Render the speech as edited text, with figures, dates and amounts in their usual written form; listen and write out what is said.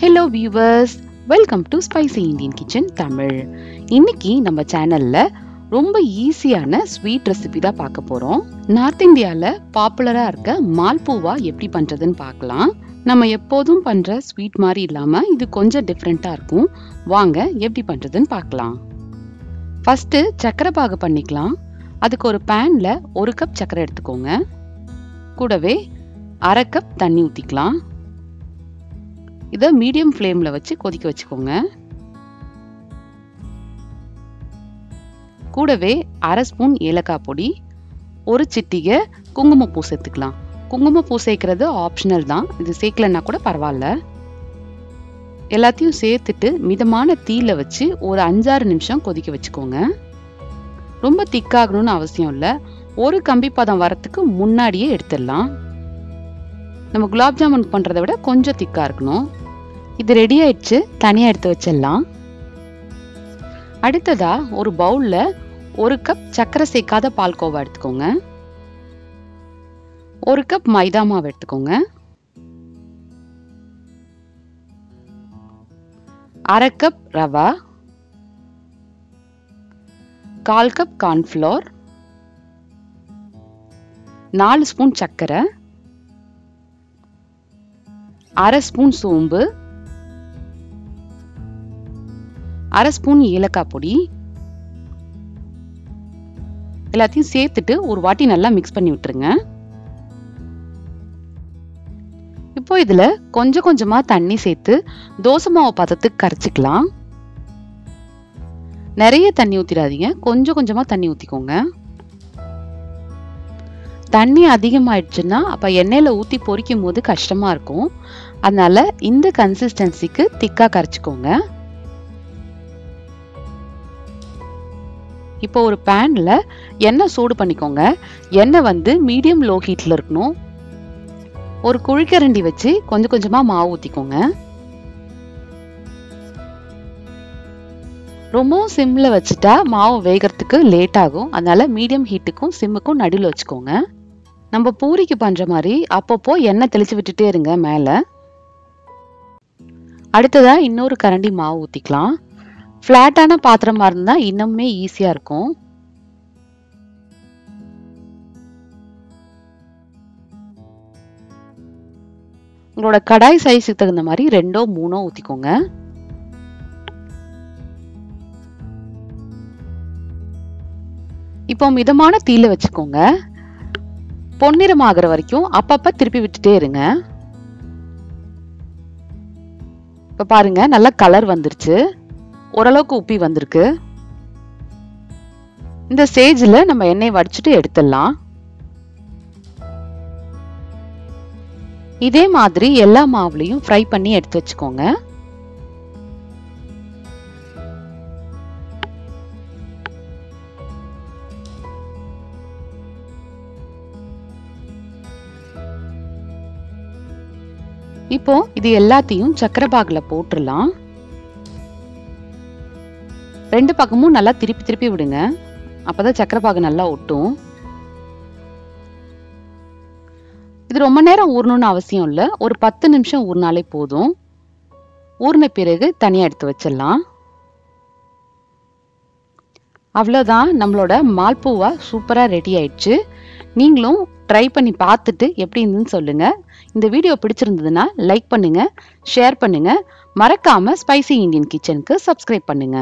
Hello viewers, welcome to Spicy Indian Kitchen Tamil. இன்னைக்கு நம்ம சேனல்ல ரொம்ப ஈஸியான ஸ்வீட் ரெசிபி தான் பார்க்க போறோம். நார்த் இந்தியால பாப்புலரா இருக்க மால்பூவா எப்படி பண்றதுன்னு பார்க்கலாம். நம்ம எப்போதும் பண்ற ஸ்வீட் மாதிரி இல்லாம இது கொஞ்சம் டிஃபரெண்டா இருக்கும். வாங்க எப்படி பண்றதுன்னு பார்க்கலாம். ஃபர்ஸ்ட் சக்கரை பாகு பண்ணிக்கலாம். அதுக்கு ஒரு பேன்ல 1 கப் சக்கரை எடுத்துக்கோங்க. கூடவே 1/2 கப் தண்ணி ஊத்திக்கலாம். இதை மீடியம் ஃப்ளேம்ல வச்சு கொதிக்க வச்சுக்கோங்க. கூடவே 1/2 ஸ்பூன் ஏலக்காய் பொடி, 1 சிட்டிகை குங்குமப்பூ சேர்த்துக்கலாம். குங்குமப்பூ சேர்க்கறது ஆப்ஷனல் தான், இது சேர்க்கலன்னா கூட பரவாயில்ல. எல்லாத்தையும் சேர்த்துட்டு மிதமான தீயில வச்சு ஒரு 5-6 நிமிஷம் கொதிக்க வச்சுக்கோங்க. ரொம்ப திக்காகணும்னு அவசியம் இல்லை, ஒரு கம்பி பதம் வரத்துக்கு முன்னாடியே எடுத்துடலாம். நம்ம குலாப் ஜாமுன் பண்றதை விட கொஞ்சம் திக்கா இருக்கணும். இது ரெடி ஆயிடுச்சு, தனியா எடுத்து வச்சிடலாம். அடுத்ததா ஒரு பவுல்ல 1 கப் சக்கரை சேர்க்காத பால்கோவா எடுத்துக்கோங்க. 1 கப் மைதா மாவு எடுத்துக்கோங்க. 1/2 cup rava, 1/4 cup cornflour, 4 spoon சர்க்கரை, 1/2 ஸ்பூன் சோம்பு, 1/2 ஸ்பூன் ஏலக்காய் பொடி, எல்லாத்தையும் சேர்த்துட்டு ஒரு வாட்டி நல்லா மிக்ஸ் பண்ணி விட்டுருங்க. இப்போ இதுல கொஞ்சம் கொஞ்சமா தண்ணி சேர்த்து தோசை மாவு பதத்துக்கு கரைச்சிக்கலாம். நிறைய தண்ணி ஊத்திடாதீங்க, கொஞ்சம் கொஞ்சமா தண்ணி ஊத்திக்கோங்க. தண்ணி அதிகமாயிடுச்சுன்னா அப்ப எண்ணெயில ஊத்தி பொரிக்கும் போது கஷ்டமா இருக்கும். அதனால இந்த கன்சிஸ்டன்சிக்கு திக்கா கரைச்சிக்கோங்க. இப்போ ஒரு பேன்ல எண்ணெய் சூடு பண்ணிக்கோங்க. எண்ணெய் மீடியம் லோ ஹீட்ல இருக்கணும். ஒரு குழிக்கரண்டி வச்சு கொஞ்சம் கொஞ்சமா மாவு ஊத்திக்கோங்க. ரொம்பவும் சிம்ல வச்சுட்டா மாவு வேகிறதுக்கு லேட் ஆகும். அதனால மீடியம் ஹீட்டுக்கும் சிம்முக்கும் நடுவில் வச்சுக்கோங்க. நம்ம பூரிக்கு பண்ற மாதிரி அப்பப்போ எண்ணெய் தெளிச்சு விட்டுட்டே இருங்க மேல. அடுத்ததா இன்னொரு கரண்டி மாவு ஊத்திக்கலாம். ஃப்ளாட்டான பாத்திரமா இருந்தா இன்னுமே ஈஸியா இருக்கும். உங்களோட கடாய் சைஸுக்கு தகுந்த மாதிரி 2-3 ஊத்திக்கோங்க. இப்போ மிதமான தீயில வச்சுக்கோங்க. பொன்னிறம் ஆகுற வரைக்கும் அப்பப்ப திருப்பி விட்டுட்டே இருங்க. இப்ப பாருங்க, நல்ல கலர் வந்துருச்சு, ஓரளவுக்கு உப்பி வந்திருக்கு. இந்த ஸ்டேஜ்ல நம்ம எண்ணெய் வடிச்சிட்டு எடுத்துடலாம். இதே மாதிரி எல்லா மாவுலையும் ஃப்ரை பண்ணி எடுத்து வச்சுக்கோங்க. இப்போ இது எல்லாத்தையும் சக்கரை பாகுல போட்டுடலாம். 2 பக்கமும் நல்லா திருப்பி திருப்பி விடுங்க, அப்பதான் சக்கரை பாகு நல்லா ஒட்டும். இது ரொம்ப நேரம் ஊறணும்னு அவசியம் இல்லை, ஒரு 10 நிமிஷம் ஊறினாலே போதும். ஊறின பிறகு தனியா எடுத்து வச்சிடலாம். அவ்வளோதான், நம்மளோட மால்பூவா சூப்பரா ரெடி ஆயிடுச்சு. நீங்களும் ட்ரை பண்ணி பார்த்துட்டு எப்படி இருந்துன்னு சொல்லுங்க. இந்த வீடியோ பிடிச்சிருந்ததுன்னா லைக் பண்ணுங்க, ஷேர் பண்ணுங்க, மறக்காம ஸ்பைசி இந்தியன் கிச்சனுக்கு சப்ஸ்கிரைப் பண்ணுங்க.